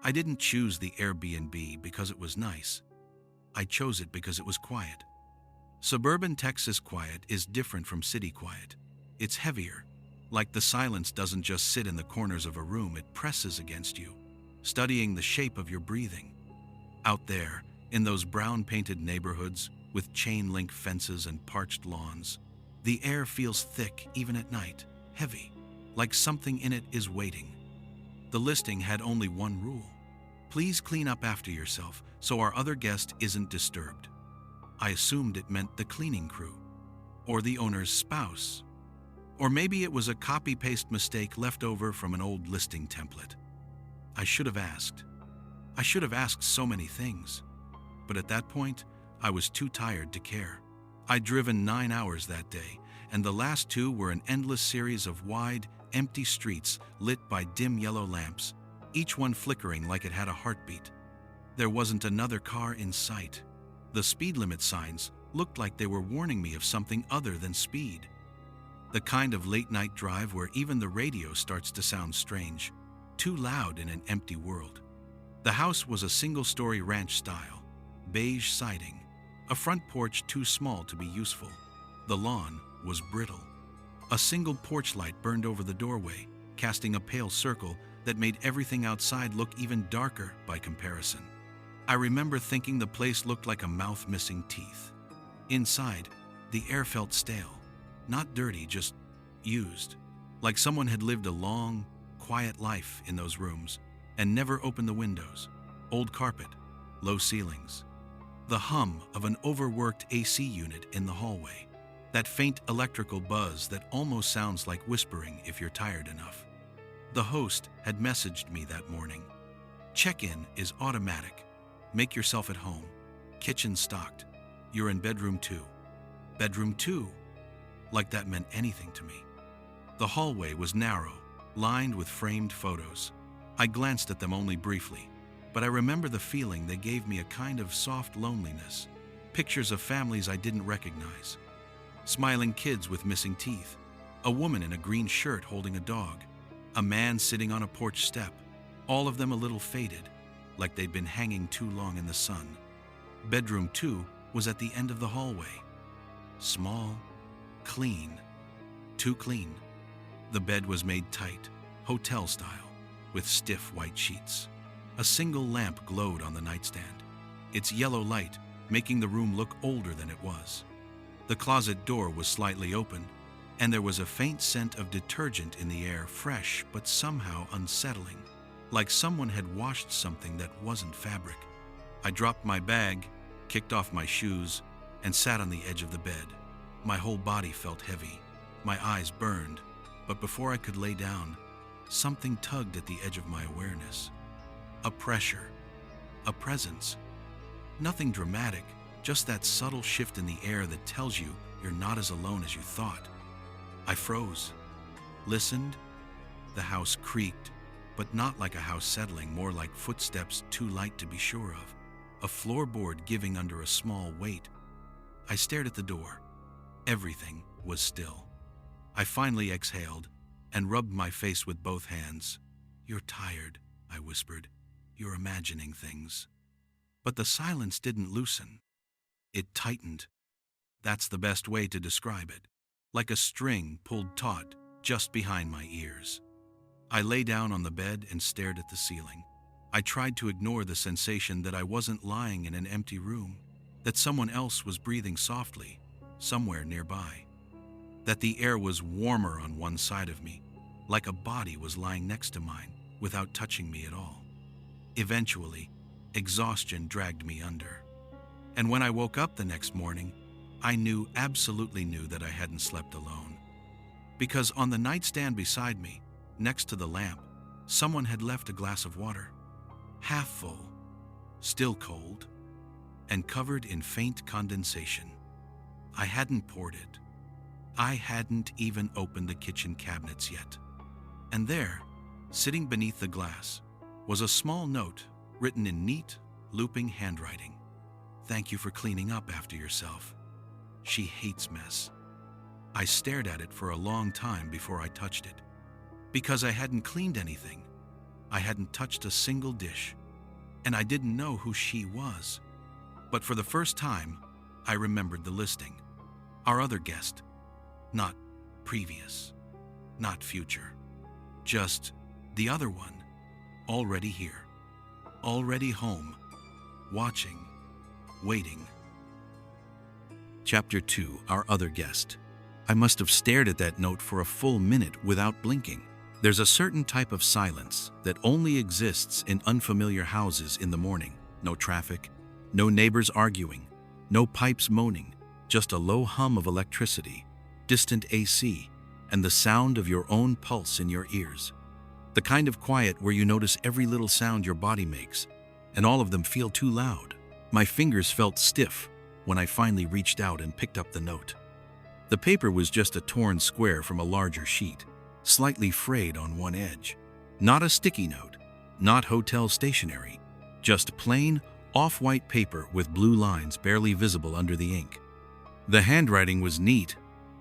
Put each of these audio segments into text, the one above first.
I didn't choose the Airbnb because it was nice. I chose it because it was quiet. Suburban Texas quiet is different from city quiet. It's heavier. Like the silence doesn't just sit in the corners of a room, it presses against you, studying the shape of your breathing. Out there, in those brown-painted neighborhoods with chain-link fences and parched lawns, the air feels thick even at night, heavy, like something in it is waiting. The listing had only one rule. Please clean up after yourself so our other guest isn't disturbed. I assumed it meant the cleaning crew, or the owner's spouse. Or maybe it was a copy-paste mistake left over from an old listing template. I should have asked. I should have asked so many things. But at that point, I was too tired to care. I'd driven 9 hours that day, and the last 2 were an endless series of wide, empty streets lit by dim yellow lamps, each one flickering like it had a heartbeat. There wasn't another car in sight. The speed limit signs looked like they were warning me of something other than speed. The kind of late-night drive where even the radio starts to sound strange, too loud in an empty world. The house was a single-story ranch style, beige siding, a front porch too small to be useful. The lawn was brittle. A single porch light burned over the doorway, casting a pale circle that made everything outside look even darker by comparison. I remember thinking the place looked like a mouth missing teeth. Inside, the air felt stale. Not dirty, just used. Like someone had lived a long, quiet life in those rooms and never opened the windows. Old carpet, low ceilings. The hum of an overworked AC unit in the hallway. That faint electrical buzz that almost sounds like whispering if you're tired enough. The host had messaged me that morning. Check-in is automatic. Make yourself at home. Kitchen stocked. You're in bedroom 2. Bedroom 2? Like that meant anything to me. The hallway was narrow, lined with framed photos. I glanced at them only briefly, but I remember the feeling they gave me, a kind of soft loneliness. Pictures of families I didn't recognize. Smiling kids with missing teeth. A woman in a green shirt holding a dog. A man sitting on a porch step. All of them a little faded, like they'd been hanging too long in the sun. Bedroom 2 was at the end of the hallway. Small, clean, too clean. The bed was made tight, hotel style, with stiff white sheets. A single lamp glowed on the nightstand, its yellow light making the room look older than it was. The closet door was slightly open, and there was a faint scent of detergent in the air, fresh but somehow unsettling, like someone had washed something that wasn't fabric. I dropped my bag, kicked off my shoes, and sat on the edge of the bed. My whole body felt heavy. My eyes burned, but before I could lay down, something tugged at the edge of my awareness. A pressure, a presence. Nothing dramatic, just that subtle shift in the air that tells you you're not as alone as you thought. I froze, listened. The house creaked, but not like a house settling, more like footsteps too light to be sure of. A floorboard giving under a small weight. I stared at the door. Everything was still. I finally exhaled and rubbed my face with both hands. "You're tired," I whispered. "You're imagining things." But the silence didn't loosen. It tightened. That's the best way to describe it. Like a string pulled taut just behind my ears. I lay down on the bed and stared at the ceiling. I tried to ignore the sensation that I wasn't lying in an empty room, that someone else was breathing softly, somewhere nearby, that the air was warmer on one side of me, like a body was lying next to mine without touching me at all. Eventually, exhaustion dragged me under. And when I woke up the next morning, I absolutely knew that I hadn't slept alone. Because on the nightstand beside me, next to the lamp, someone had left a glass of water. Half full, still cold, and covered in faint condensation. I hadn't poured it. I hadn't even opened the kitchen cabinets yet. And there, sitting beneath the glass, was a small note written in neat, looping handwriting. "Thank you for cleaning up after yourself. She hates mess." I stared at it for a long time before I touched it. Because I hadn't cleaned anything. I hadn't touched a single dish, and I didn't know who she was. But for the first time, I remembered the listing. Our other guest. Not previous, not future. Just the other one. Already here. Already home. Watching. Waiting. Chapter 2, Our Other Guest. I must have stared at that note for a full minute without blinking. There's a certain type of silence that only exists in unfamiliar houses in the morning. No traffic, no neighbors arguing, no pipes moaning, just a low hum of electricity, distant AC, and the sound of your own pulse in your ears. The kind of quiet where you notice every little sound your body makes, and all of them feel too loud. My fingers felt stiff when I finally reached out and picked up the note. The paper was just a torn square from a larger sheet, slightly frayed on one edge. Not a sticky note, not hotel stationery, just plain, off-white paper with blue lines barely visible under the ink. The handwriting was neat,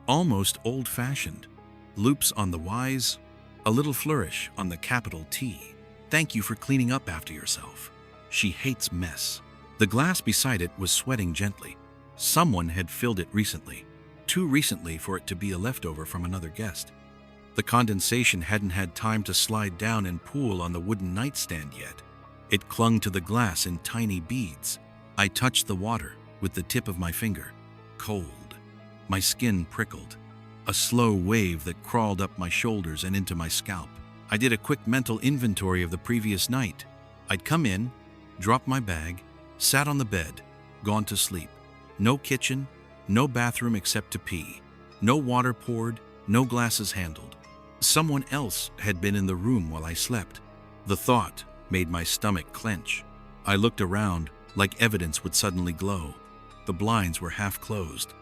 almost old-fashioned. Loops on the Y's, a little flourish on the capital T. Thank you for cleaning up after yourself. She hates mess. The glass beside it was sweating gently. Someone had filled it recently. Too recently for it to be a leftover from another guest. The condensation hadn't had time to slide down and pool on the wooden nightstand yet. It clung to the glass in tiny beads. I touched the water with the tip of my finger. Cold. My skin prickled. A slow wave that crawled up my shoulders and into my scalp. I did a quick mental inventory of the previous night. I'd come in, dropped my bag, sat on the bed, gone to sleep. No kitchen, no bathroom except to pee. No water poured, no glasses handled. Someone else had been in the room while I slept. The thought made my stomach clench. I looked around like evidence would suddenly glow. The blinds were half closed.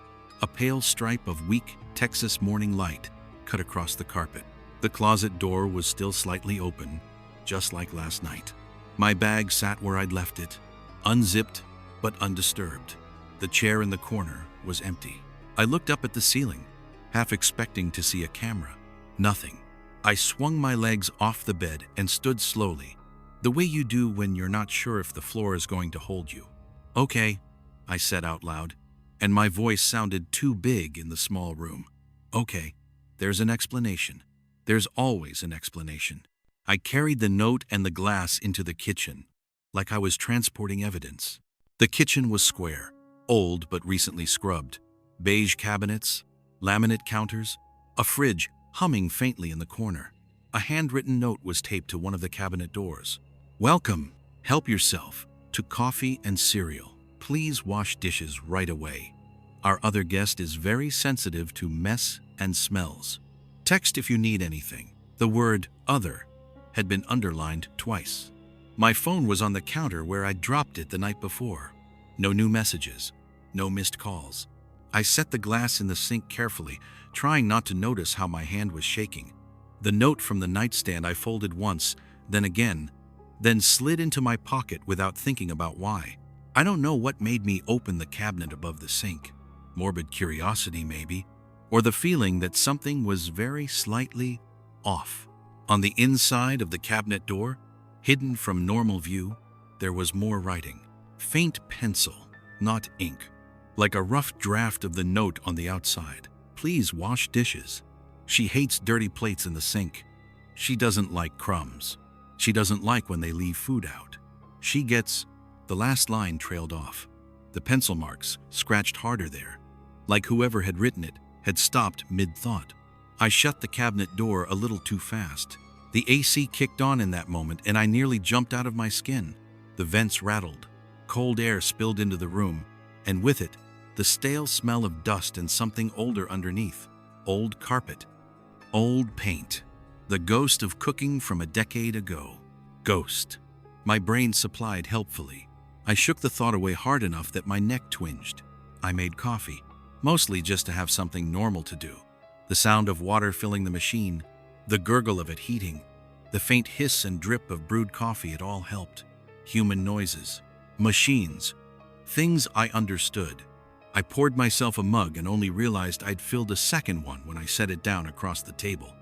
A pale stripe of weak Texas morning light cut across the carpet. The closet door was still slightly open, just like last night. My bag sat where I'd left it, unzipped but undisturbed. The chair in the corner was empty. I looked up at the ceiling, half expecting to see a camera. Nothing. I swung my legs off the bed and stood slowly, the way you do when you're not sure if the floor is going to hold you. Okay, I said out loud, and my voice sounded too big in the small room. Okay, there's an explanation. There's always an explanation. I carried the note and the glass into the kitchen, like I was transporting evidence. The kitchen was square, old but recently scrubbed. Beige cabinets, laminate counters, a fridge humming faintly in the corner. A handwritten note was taped to one of the cabinet doors. Welcome, help yourself, to coffee and cereal. Please wash dishes right away. Our other guest is very sensitive to mess and smells. Text if you need anything. The word other had been underlined twice. My phone was on the counter where I'd dropped it the night before. No new messages, no missed calls. I set the glass in the sink carefully, trying not to notice how my hand was shaking. The note from the nightstand I folded once, then again, then slid into my pocket without thinking about why. I don't know what made me open the cabinet above the sink. Morbid curiosity, maybe, or the feeling that something was very slightly off. On the inside of the cabinet door, hidden from normal view, there was more writing. Faint pencil, not ink. Like a rough draft of the note on the outside. Please wash dishes. She hates dirty plates in the sink. She doesn't like crumbs. She doesn't like when they leave food out. She gets... The last line trailed off. The pencil marks scratched harder there, like whoever had written it had stopped mid-thought. I shut the cabinet door a little too fast. The AC kicked on in that moment and I nearly jumped out of my skin. The vents rattled. Cold air spilled into the room, and with it, the stale smell of dust and something older underneath. Old carpet. Old paint. The ghost of cooking from a decade ago. Ghost. My brain supplied helpfully. I shook the thought away hard enough that my neck twinged. I made coffee, mostly just to have something normal to do. The sound of water filling the machine, the gurgle of it heating, the faint hiss and drip of brewed coffee, it all helped. Human noises. Machines. Things I understood. I poured myself a mug and only realized I'd filled a second one when I set it down across the table,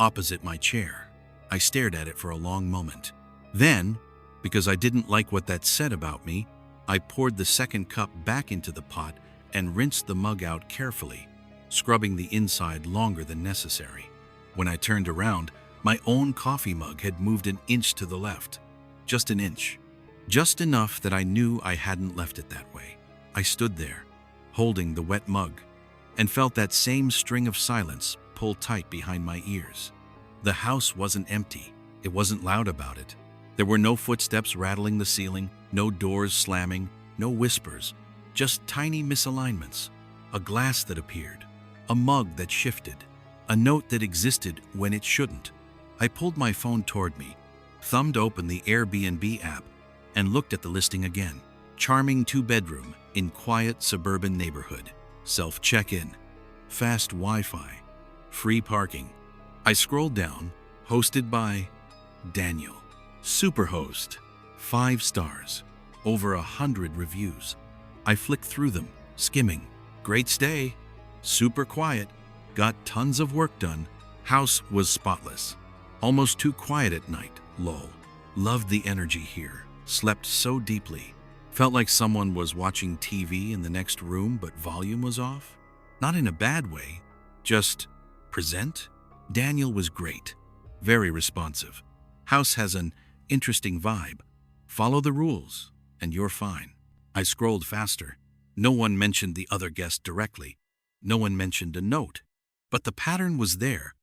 opposite my chair. I stared at it for a long moment. Then, because I didn't like what that said about me, I poured the second cup back into the pot and rinsed the mug out carefully, scrubbing the inside longer than necessary. When I turned around, my own coffee mug had moved an inch to the left. Just an inch. Just enough that I knew I hadn't left it that way. I stood there, holding the wet mug, and felt that same string of silence pull tight behind my ears. The house wasn't empty. It wasn't loud about it. There were no footsteps rattling the ceiling, no doors slamming, no whispers, just tiny misalignments. A glass that appeared, a mug that shifted, a note that existed when it shouldn't. I pulled my phone toward me, thumbed open the Airbnb app, and looked at the listing again. Charming 2-bedroom in quiet suburban neighborhood. Self-check-in, fast Wi-Fi, free parking. I scrolled down, hosted by Daniel. Superhost, 5 stars, over 100 reviews. I flicked through them, skimming. Great stay, super quiet, got tons of work done. House was spotless. Almost too quiet at night, lol. Loved the energy here, slept so deeply. Felt like someone was watching TV in the next room but volume was off. Not in a bad way, just present. Daniel was great, very responsive. House has an interesting vibe. Follow the rules, and you're fine. I scrolled faster. No one mentioned the other guest directly. No one mentioned a note. But the pattern was there,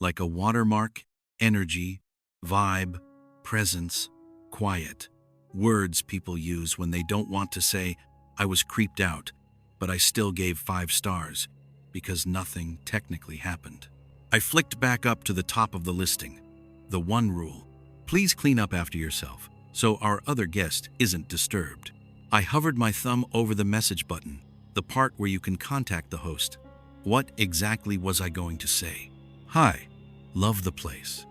like a watermark, energy, vibe, presence, quiet. Words people use when they don't want to say, I was creeped out, but I still gave 5 stars, because nothing technically happened. I flicked back up to the top of the listing. The one rule. Please clean up after yourself, so our other guest isn't disturbed. I hovered my thumb over the message button, the part where you can contact the host. What exactly was I going to say? Hi, love the place.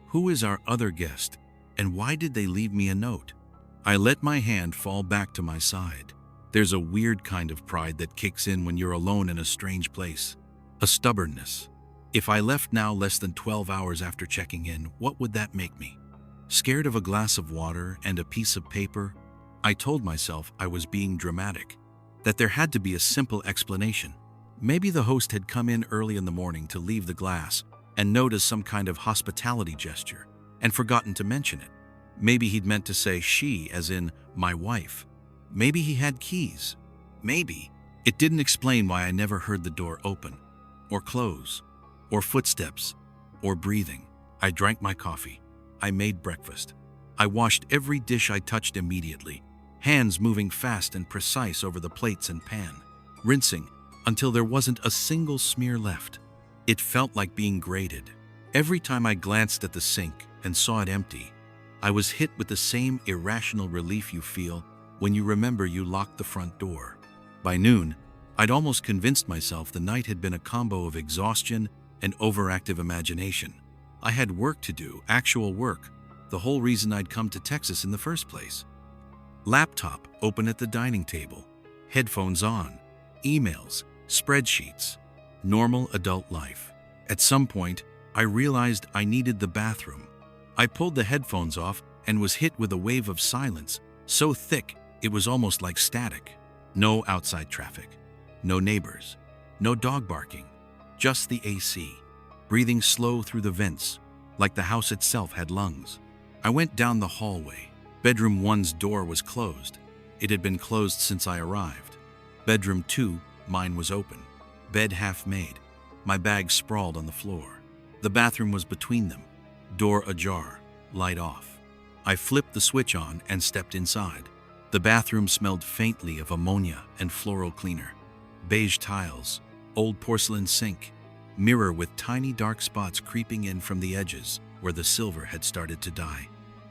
Who is our other guest, and why did they leave me a note? I let my hand fall back to my side. There's a weird kind of pride that kicks in when you're alone in a strange place. A stubbornness. If I left now less than 12 hours after checking in, what would that make me? Scared of a glass of water and a piece of paper? I told myself I was being dramatic, that there had to be a simple explanation. Maybe the host had come in early in the morning to leave the glass and noticed some kind of hospitality gesture and forgotten to mention it. Maybe he'd meant to say she, as in my wife. Maybe he had keys. Maybe. It didn't explain why I never heard the door open, or close, or footsteps, or breathing. I drank my coffee. I made breakfast. I washed every dish I touched immediately, hands moving fast and precise over the plates and pan, rinsing until there wasn't a single smear left. It felt like being graded. Every time I glanced at the sink and saw it empty, I was hit with the same irrational relief you feel when you remember you locked the front door. By noon, I'd almost convinced myself the night had been a combo of exhaustion and overactive imagination. I had work to do, actual work, the whole reason I'd come to Texas in the first place. Laptop open at the dining table, headphones on, emails, spreadsheets, normal adult life. At some point, I realized I needed the bathroom. I pulled the headphones off and was hit with a wave of silence, so thick it was almost like static. No outside traffic, no neighbors, no dog barking, just the AC, breathing slow through the vents, like the house itself had lungs. I went down the hallway. Bedroom 1's door was closed. It had been closed since I arrived. Bedroom 2, mine was open. Bed half made. My bag sprawled on the floor. The bathroom was between them. Door ajar, light off. I flipped the switch on and stepped inside. The bathroom smelled faintly of ammonia and floral cleaner. Beige tiles, old porcelain sink, mirror with tiny dark spots creeping in from the edges where the silver had started to die.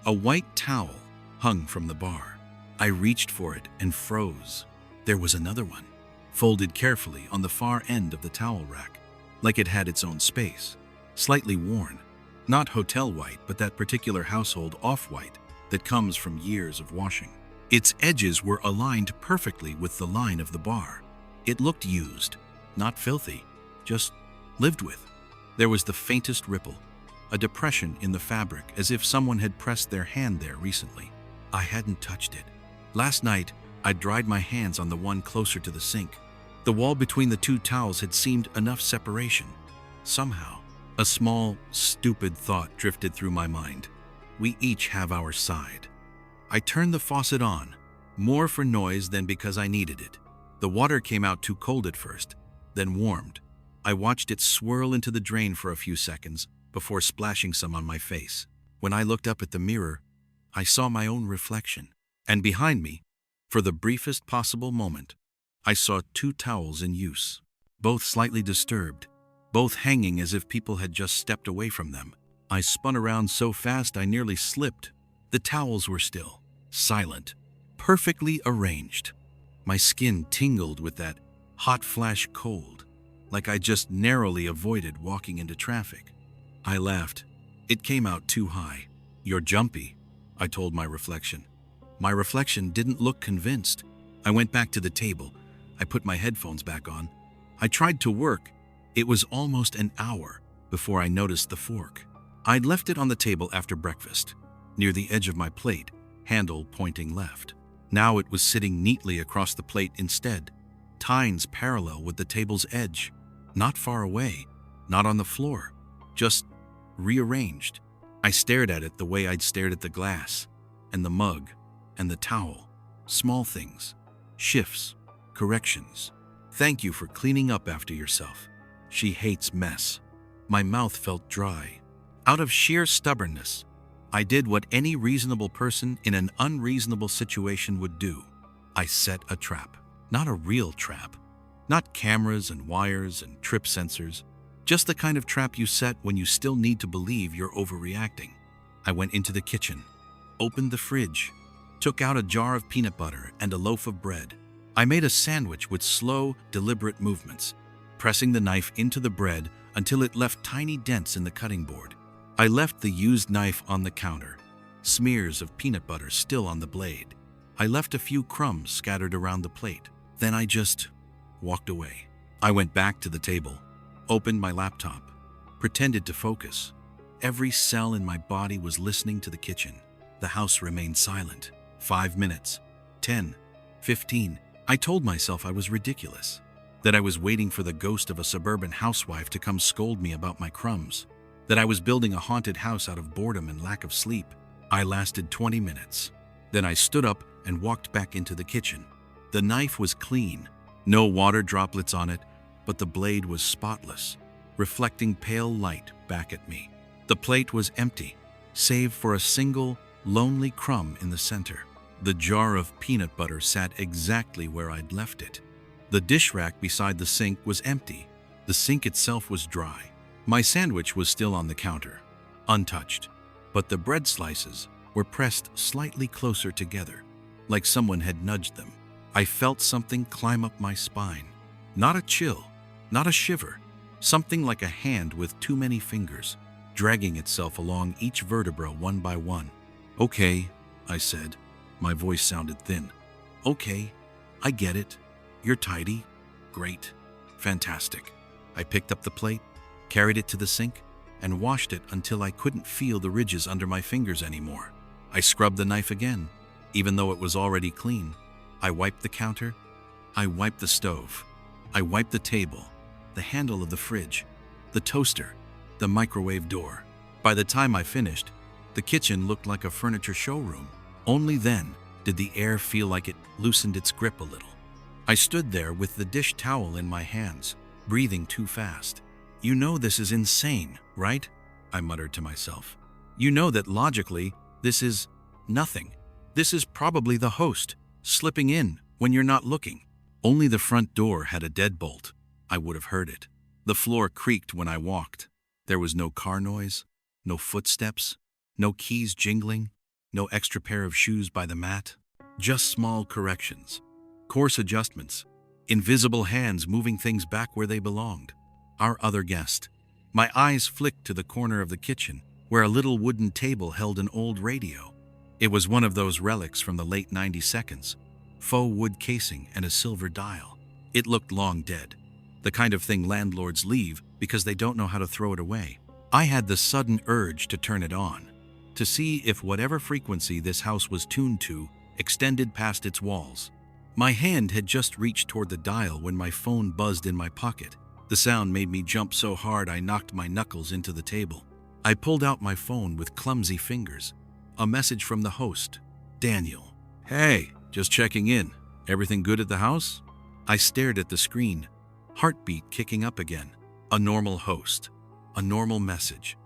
A white towel hung from the bar. I reached for it and froze. There was another one, folded carefully on the far end of the towel rack, like it had its own space, slightly worn. Not hotel white, but that particular household off-white that comes from years of washing. Its edges were aligned perfectly with the line of the bar. It looked used, not filthy, just lived with. There was the faintest ripple, a depression in the fabric, as if someone had pressed their hand there recently. I hadn't touched it. Last night, I dried my hands on the one closer to the sink. The wall between the two towels had seemed enough separation. Somehow, a small, stupid thought drifted through my mind. We each have our side. I turned the faucet on, more for noise than because I needed it. The water came out too cold at first, then warmed. I watched it swirl into the drain for a few seconds before splashing some on my face. When I looked up at the mirror, I saw my own reflection. And behind me, for the briefest possible moment, I saw two towels in use, both slightly disturbed, both hanging as if people had just stepped away from them. I spun around so fast I nearly slipped. The towels were still, silent, perfectly arranged. My skin tingled with that hot flash cold, like I just narrowly avoided walking into traffic. I laughed. It came out too high. "You're jumpy," I told my reflection. My reflection didn't look convinced. I went back to the table. I put my headphones back on. I tried to work. It was almost an hour before I noticed the fork. I'd left it on the table after breakfast, near the edge of my plate, handle pointing left. Now it was sitting neatly across the plate instead, tines parallel with the table's edge, not far away, not on the floor, just rearranged. I stared at it the way I'd stared at the glass, and the mug, and the towel. Small things, shifts, corrections. "Thank you for cleaning up after yourself. She hates mess." My mouth felt dry. Out of sheer stubbornness, I did what any reasonable person in an unreasonable situation would do. I set a trap. Not a real trap. Not cameras and wires and trip sensors. Just the kind of trap you set when you still need to believe you're overreacting. I went into the kitchen, opened the fridge, took out a jar of peanut butter and a loaf of bread. I made a sandwich with slow, deliberate movements, pressing the knife into the bread until it left tiny dents in the cutting board. I left the used knife on the counter, smears of peanut butter still on the blade. I left a few crumbs scattered around the plate. Then I just walked away. I went back to the table, opened my laptop, pretended to focus. Every cell in my body was listening to the kitchen. The house remained silent. 5 minutes, 10, 15. I told myself I was ridiculous, that I was waiting for the ghost of a suburban housewife to come scold me about my crumbs, that I was building a haunted house out of boredom and lack of sleep. I lasted 20 minutes. Then I stood up and walked back into the kitchen. The knife was clean, no water droplets on it, but the blade was spotless, reflecting pale light back at me. The plate was empty, save for a single, lonely crumb in the center. The jar of peanut butter sat exactly where I'd left it. The dish rack beside the sink was empty. The sink itself was dry. My sandwich was still on the counter, untouched, but the bread slices were pressed slightly closer together, like someone had nudged them. I felt something climb up my spine. Not a chill, not a shiver, something like a hand with too many fingers, dragging itself along each vertebra one by one. "Okay," I said. My voice sounded thin. "Okay, I get it. You're tidy. Great. Fantastic." I picked up the plate, carried it to the sink, and washed it until I couldn't feel the ridges under my fingers anymore. I scrubbed the knife again, even though it was already clean. I wiped the counter. I wiped the stove. I wiped the table, the handle of the fridge, the toaster, the microwave door. By the time I finished, the kitchen looked like a furniture showroom. Only then did the air feel like it loosened its grip a little. I stood there with the dish towel in my hands, breathing too fast. "You know this is insane, right?" I muttered to myself. "You know that logically, this is nothing. This is probably the host, slipping in when you're not looking." Only the front door had a deadbolt. I would have heard it. The floor creaked when I walked. There was no car noise, no footsteps, no keys jingling, no extra pair of shoes by the mat. Just small corrections, coarse adjustments, invisible hands moving things back where they belonged. Our other guest. My eyes flicked to the corner of the kitchen, where a little wooden table held an old radio. It was one of those relics from the late 90s, faux wood casing and a silver dial. It looked long dead, the kind of thing landlords leave because they don't know how to throw it away. I had the sudden urge to turn it on, to see if whatever frequency this house was tuned to extended past its walls. My hand had just reached toward the dial when my phone buzzed in my pocket. The sound made me jump so hard I knocked my knuckles into the table. I pulled out my phone with clumsy fingers. A message from the host, Daniel. "Hey, just checking in. Everything good at the house?" I stared at the screen, heartbeat kicking up again. A normal host. A normal message.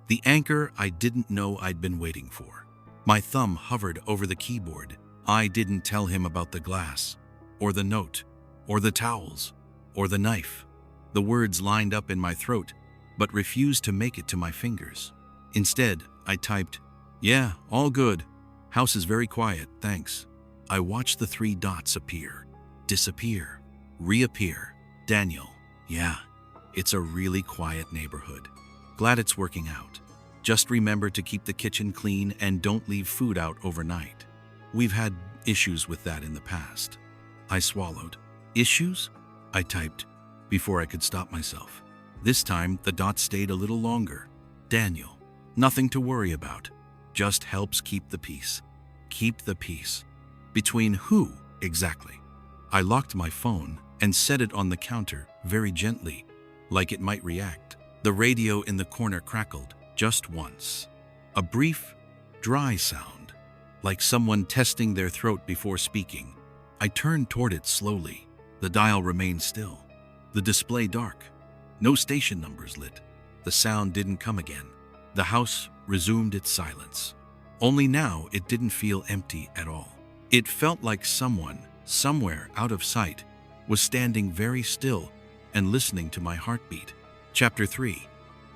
The anchor I didn't know I'd been waiting for. My thumb hovered over the keyboard. I didn't tell him about the glass, or the note, or the towels, or the knife. The words lined up in my throat, but refused to make it to my fingers. Instead, I typed, "Yeah, all good. House is very quiet, thanks." I watched the 3 dots appear, disappear, reappear. Daniel. Yeah, it's a really quiet neighborhood. Glad it's working out. Just remember to keep the kitchen clean and don't leave food out overnight. We've had issues with that in the past. I swallowed. Issues? I typed, before I could stop myself. This time, the dots stayed a little longer. Daniel. Nothing to worry about. Just helps keep the peace. Keep the peace. Between who, exactly? I locked my phone and set it on the counter very gently, like it might react. The radio in the corner crackled, just once. A brief, dry sound, like someone testing their throat before speaking. I turned toward it slowly. The dial remained still. The display dark. No station numbers lit. The sound didn't come again. The house resumed its silence. Only now it didn't feel empty at all. It felt like someone, somewhere out of sight, was standing very still and listening to my heartbeat. Chapter 3.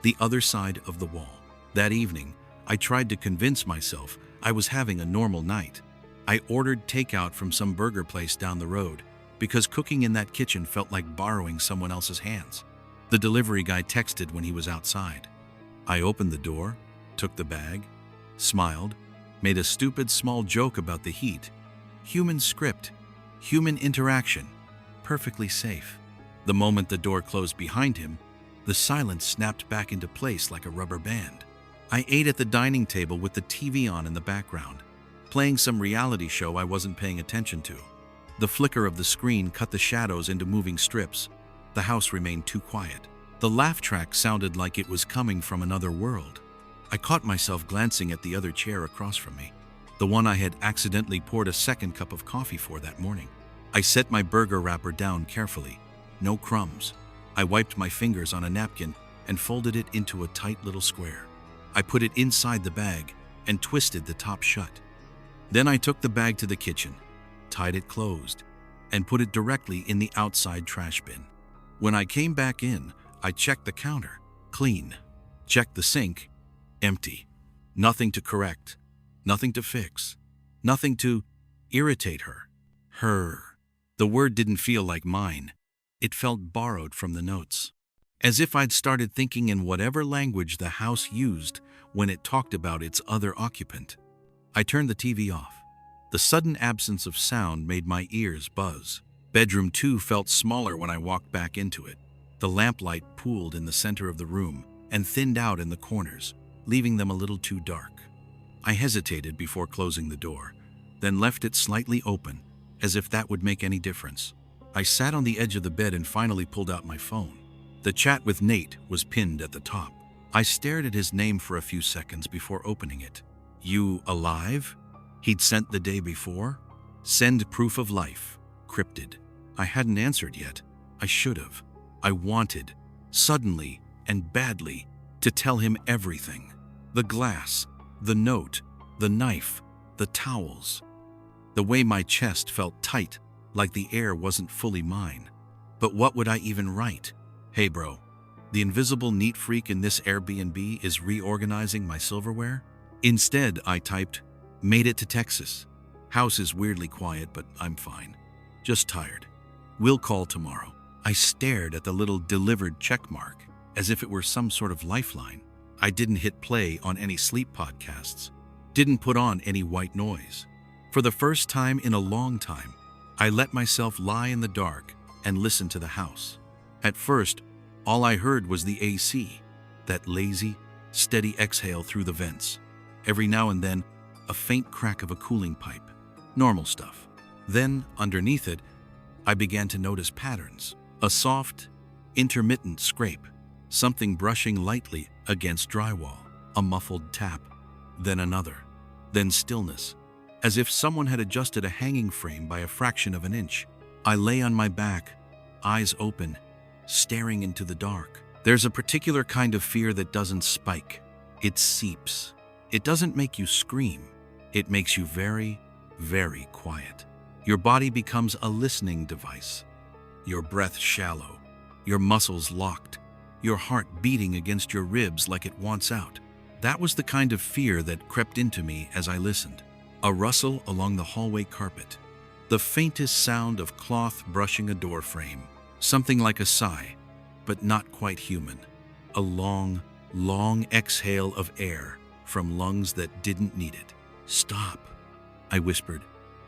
The Other Side of the Wall. That evening, I tried to convince myself I was having a normal night. I ordered takeout from some burger place down the road because cooking in that kitchen felt like borrowing someone else's hands. The delivery guy texted when he was outside. I opened the door, took the bag, smiled, made a stupid small joke about the heat. Human script, human interaction, perfectly safe. The moment the door closed behind him, the silence snapped back into place like a rubber band. I ate at the dining table with the TV on in the background, playing some reality show I wasn't paying attention to. The flicker of the screen cut the shadows into moving strips. The house remained too quiet. The laugh track sounded like it was coming from another world. I caught myself glancing at the other chair across from me, the one I had accidentally poured a second cup of coffee for that morning. I set my burger wrapper down carefully. No crumbs. I wiped my fingers on a napkin and folded it into a tight little square. I put it inside the bag and twisted the top shut. Then I took the bag to the kitchen, tied it closed, and put it directly in the outside trash bin. When I came back in, I checked the counter, clean. Checked the sink, empty. Nothing to correct, nothing to fix, nothing to irritate her. Her. The word didn't feel like mine. It felt borrowed from the notes, as if I'd started thinking in whatever language the house used when it talked about its other occupant. I turned the TV off. The sudden absence of sound made my ears buzz. Bedroom 2 felt smaller when I walked back into it. The lamplight pooled in the center of the room and thinned out in the corners, leaving them a little too dark. I hesitated before closing the door, then left it slightly open, as if that would make any difference. I sat on the edge of the bed and finally pulled out my phone. The chat with Nate was pinned at the top. I stared at his name for a few seconds before opening it. "You alive?" He'd sent the day before. "Send proof of life." Cryptid. I hadn't answered yet. I should have. I wanted, suddenly and badly, to tell him everything. The glass, the note, the knife, the towels. The way my chest felt tight, like the air wasn't fully mine. But what would I even write? "Hey bro, the invisible neat freak in this Airbnb is reorganizing my silverware?" Instead, I typed, "Made it to Texas. House is weirdly quiet, but I'm fine. Just tired. We'll call tomorrow." I stared at the little delivered checkmark, as if it were some sort of lifeline. I didn't hit play on any sleep podcasts. Didn't put on any white noise. For the first time in a long time, I let myself lie in the dark and listen to the house. At first, all I heard was the AC, that lazy, steady exhale through the vents. Every now and then, a faint crack of a cooling pipe. Normal stuff. Then, underneath it, I began to notice patterns. A soft, intermittent scrape. Something brushing lightly against drywall. A muffled tap. Then another. Then stillness. As if someone had adjusted a hanging frame by a fraction of an inch. I lay on my back, eyes open, staring into the dark. There's a particular kind of fear that doesn't spike. It seeps. It doesn't make you scream. It makes you very, very quiet. Your body becomes a listening device. Your breath shallow. Your muscles locked. Your heart beating against your ribs like it wants out. That was the kind of fear that crept into me as I listened. A rustle along the hallway carpet. The faintest sound of cloth brushing a door frame. Something like a sigh, but not quite human. A long, long exhale of air from lungs that didn't need it. "Stop," I whispered.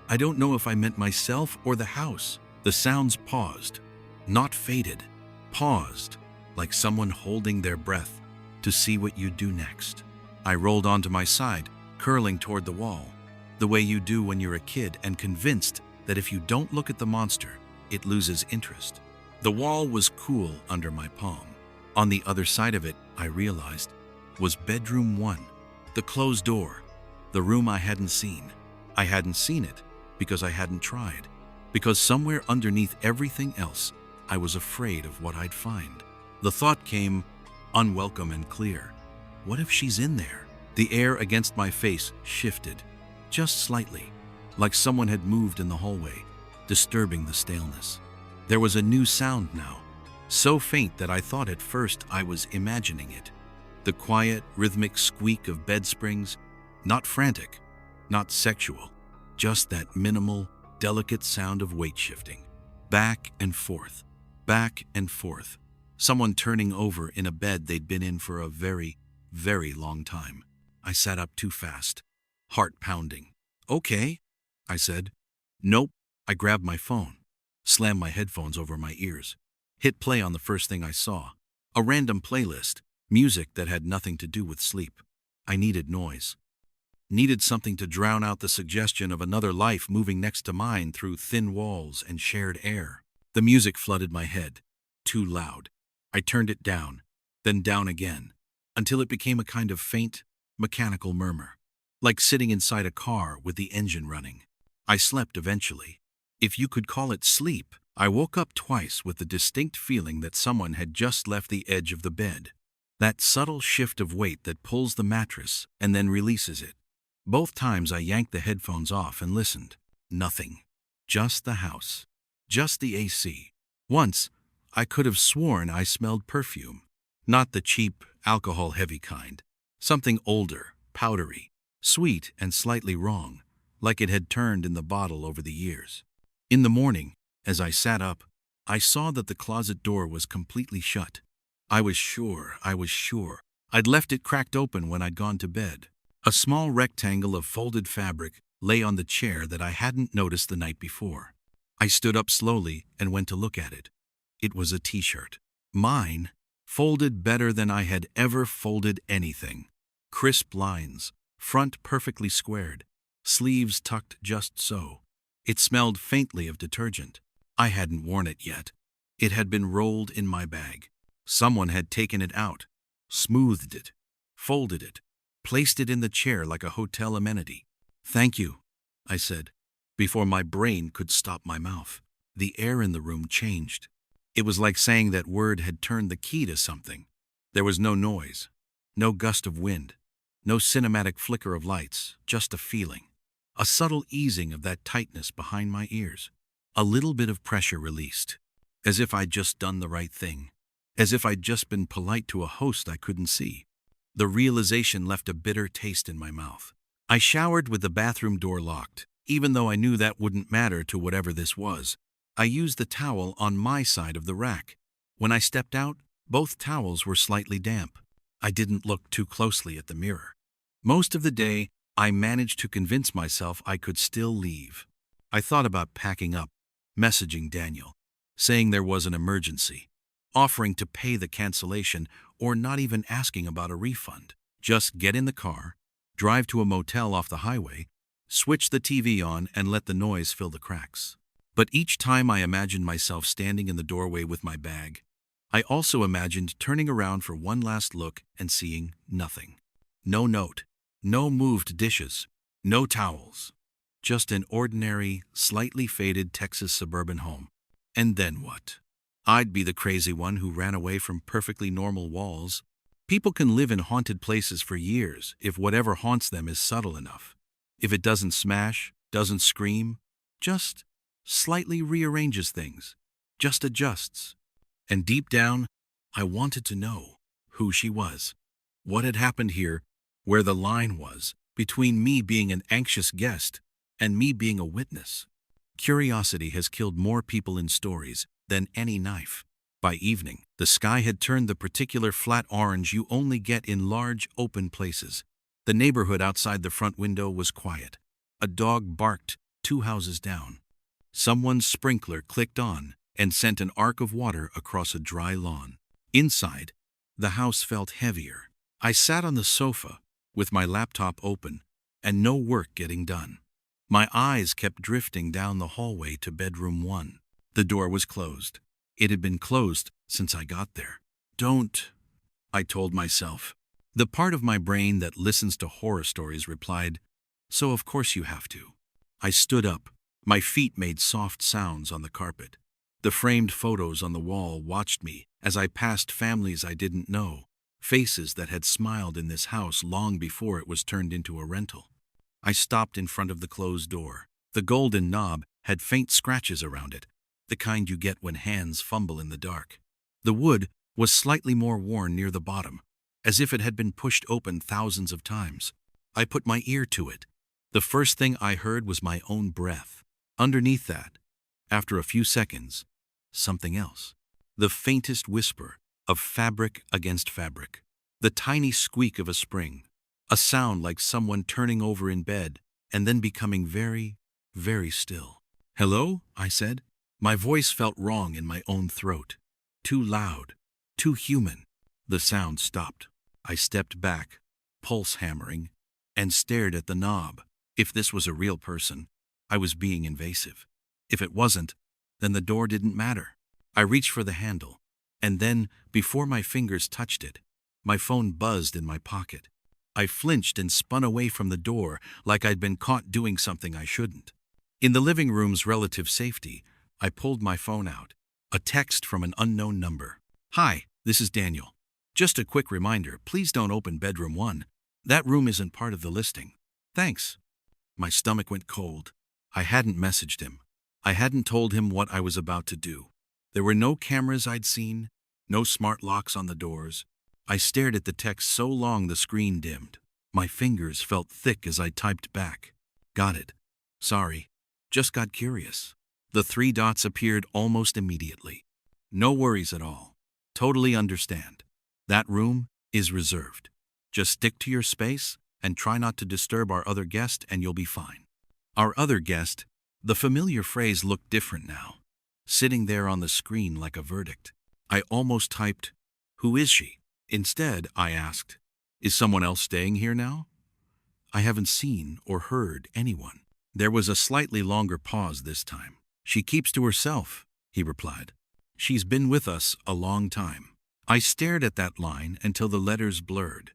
I don't know if I meant myself or the house. The sounds paused, not faded, paused, like someone holding their breath to see what you do next. I rolled onto my side, curling toward the wall, the way you do when you're a kid and convinced that if you don't look at the monster, it loses interest. The wall was cool under my palm. On the other side of it, I realized, was bedroom 1, the closed door, the room I hadn't seen. I hadn't seen it because I hadn't tried, because somewhere underneath everything else, I was afraid of what I'd find. The thought came, unwelcome and clear. What if she's in there? The air against my face shifted, just slightly, like someone had moved in the hallway, disturbing the staleness. There was a new sound now, so faint that I thought at first I was imagining it. The quiet, rhythmic squeak of bed springs, not frantic, not sexual, just that minimal, delicate sound of weight shifting. Back and forth, back and forth. Someone turning over in a bed they'd been in for a very, very long time. I sat up too fast, heart pounding. "Okay," I said. "Nope." I grabbed my phone, slammed my headphones over my ears, hit play on the first thing I saw. A random playlist, music that had nothing to do with sleep. I needed noise. Needed something to drown out the suggestion of another life moving next to mine through thin walls and shared air. The music flooded my head, too loud. I turned it down, then down again, until it became a kind of faint, mechanical murmur, like sitting inside a car with the engine running. I slept eventually. If you could call it sleep, I woke up twice with the distinct feeling that someone had just left the edge of the bed. That subtle shift of weight that pulls the mattress and then releases it. Both times I yanked the headphones off and listened. Nothing. Just the house. Just the AC. Once, I could have sworn I smelled perfume. Not the cheap, alcohol-heavy kind. Something older, powdery, sweet and slightly wrong, like it had turned in the bottle over the years. In the morning, as I sat up, I saw that the closet door was completely shut. I was sure. I'd left it cracked open when I'd gone to bed. A small rectangle of folded fabric lay on the chair that I hadn't noticed the night before. I stood up slowly and went to look at it. It was a t-shirt. Mine, folded better than I had ever folded anything. Crisp lines, front perfectly squared, sleeves tucked just so. It smelled faintly of detergent. I hadn't worn it yet. It had been rolled in my bag. Someone had taken it out, smoothed it, folded it, placed it in the chair like a hotel amenity. "Thank you," I said, before my brain could stop my mouth. The air in the room changed. It was like saying that word had turned the key to something. There was no noise, no gust of wind, no cinematic flicker of lights, just a feeling. A subtle easing of that tightness behind my ears. A little bit of pressure released, as if I'd just done the right thing, as if I'd just been polite to a host I couldn't see. The realization left a bitter taste in my mouth. I showered with the bathroom door locked, even though I knew that wouldn't matter to whatever this was. I used the towel on my side of the rack. When I stepped out, both towels were slightly damp. I didn't look too closely at the mirror. Most of the day, I managed to convince myself I could still leave. I thought about packing up, messaging Daniel, saying there was an emergency. offering to pay the cancellation or not even asking about a refund. Just get in the car, drive to a motel off the highway, switch the TV on, and let the noise fill the cracks. But each time I imagined myself standing in the doorway with my bag, I also imagined turning around for one last look and seeing nothing. No note, no moved dishes, no towels. Just an ordinary, slightly faded Texas suburban home. And then what? I'd be the crazy one who ran away from perfectly normal walls. People can live in haunted places for years if whatever haunts them is subtle enough. If it doesn't smash, doesn't scream, just slightly rearranges things, just adjusts. And deep down, I wanted to know who she was, what had happened here, where the line was between me being an anxious guest and me being a witness. Curiosity has killed more people in stories than any knife. By evening, the sky had turned the particular flat orange you only get in large, open places. The neighborhood outside the front window was quiet. A dog barked 2 houses down. Someone's sprinkler clicked on and sent an arc of water across a dry lawn. Inside, the house felt heavier. I sat on the sofa with my laptop open and no work getting done. My eyes kept drifting down the hallway to bedroom 1. The door was closed. It had been closed since I got there. Don't, I told myself. The part of my brain that listens to horror stories replied, so of course you have to. I stood up. My feet made soft sounds on the carpet. The framed photos on the wall watched me as I passed families I didn't know, faces that had smiled in this house long before it was turned into a rental. I stopped in front of the closed door. The golden knob had faint scratches around it, the kind you get when hands fumble in the dark. The wood was slightly more worn near the bottom, as if it had been pushed open thousands of times. I put my ear to it. The first thing I heard was my own breath. Underneath that, after a few seconds, something else. The faintest whisper of fabric against fabric. The tiny squeak of a spring. A sound like someone turning over in bed and then becoming very, very still. "Hello?" I said. My voice felt wrong in my own throat. Too loud. Too human. The sound stopped. I stepped back, pulse hammering, and stared at the knob. If this was a real person, I was being invasive. If it wasn't, then the door didn't matter. I reached for the handle, and then, before my fingers touched it, my phone buzzed in my pocket. I flinched and spun away from the door like I'd been caught doing something I shouldn't. In the living room's relative safety, I pulled my phone out. A text from an unknown number. "Hi, this is Daniel. Just a quick reminder, please don't open bedroom 1. That room isn't part of the listing. Thanks." My stomach went cold. I hadn't messaged him. I hadn't told him what I was about to do. There were no cameras I'd seen, no smart locks on the doors. I stared at the text so long the screen dimmed. My fingers felt thick as I typed back. "Got it. Sorry. Just got curious." The 3 dots appeared almost immediately. "No worries at all. Totally understand. That room is reserved. Just stick to your space and try not to disturb our other guest and you'll be fine." Our other guest, the familiar phrase looked different now, sitting there on the screen like a verdict. I almost typed, "Who is she?" Instead, I asked, "Is someone else staying here now?" "I haven't seen or heard anyone." There was a slightly longer pause this time. "She keeps to herself," he replied. "She's been with us a long time." I stared at that line until the letters blurred.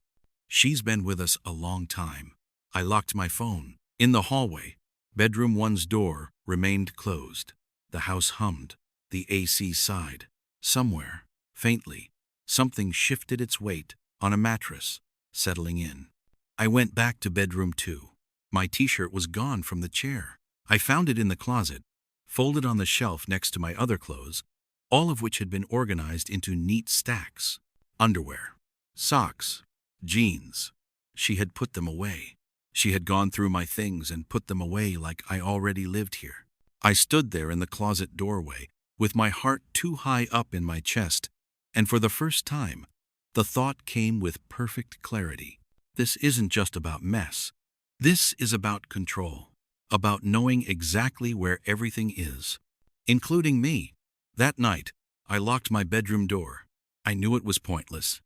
She's been with us a long time. I locked my phone. In the hallway, bedroom 1's door remained closed. The house hummed. The AC sighed. Somewhere, faintly, something shifted its weight on a mattress, settling in. I went back to bedroom 2. My t-shirt was gone from the chair. I found it in the closet, folded on the shelf next to my other clothes, all of which had been organized into neat stacks. Underwear, socks, jeans. She had put them away. She had gone through my things and put them away like I already lived here. I stood there in the closet doorway, with my heart too high up in my chest, and for the first time, the thought came with perfect clarity. This isn't just about mess. This is about control, about knowing exactly where everything is, including me. That night, I locked my bedroom door. I knew it was pointless.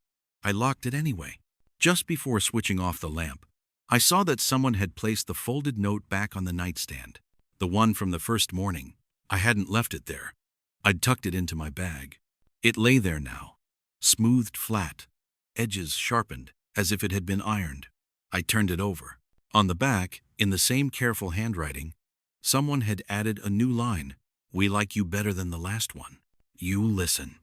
I locked it anyway. Just before switching off the lamp, I saw that someone had placed the folded note back on the nightstand. The one from the first morning. I hadn't left it there. I'd tucked it into my bag. It lay there now, smoothed flat, edges sharpened, as if it had been ironed. I turned it over. On the back, in the same careful handwriting, someone had added a new line. We like you better than the last one. You listen.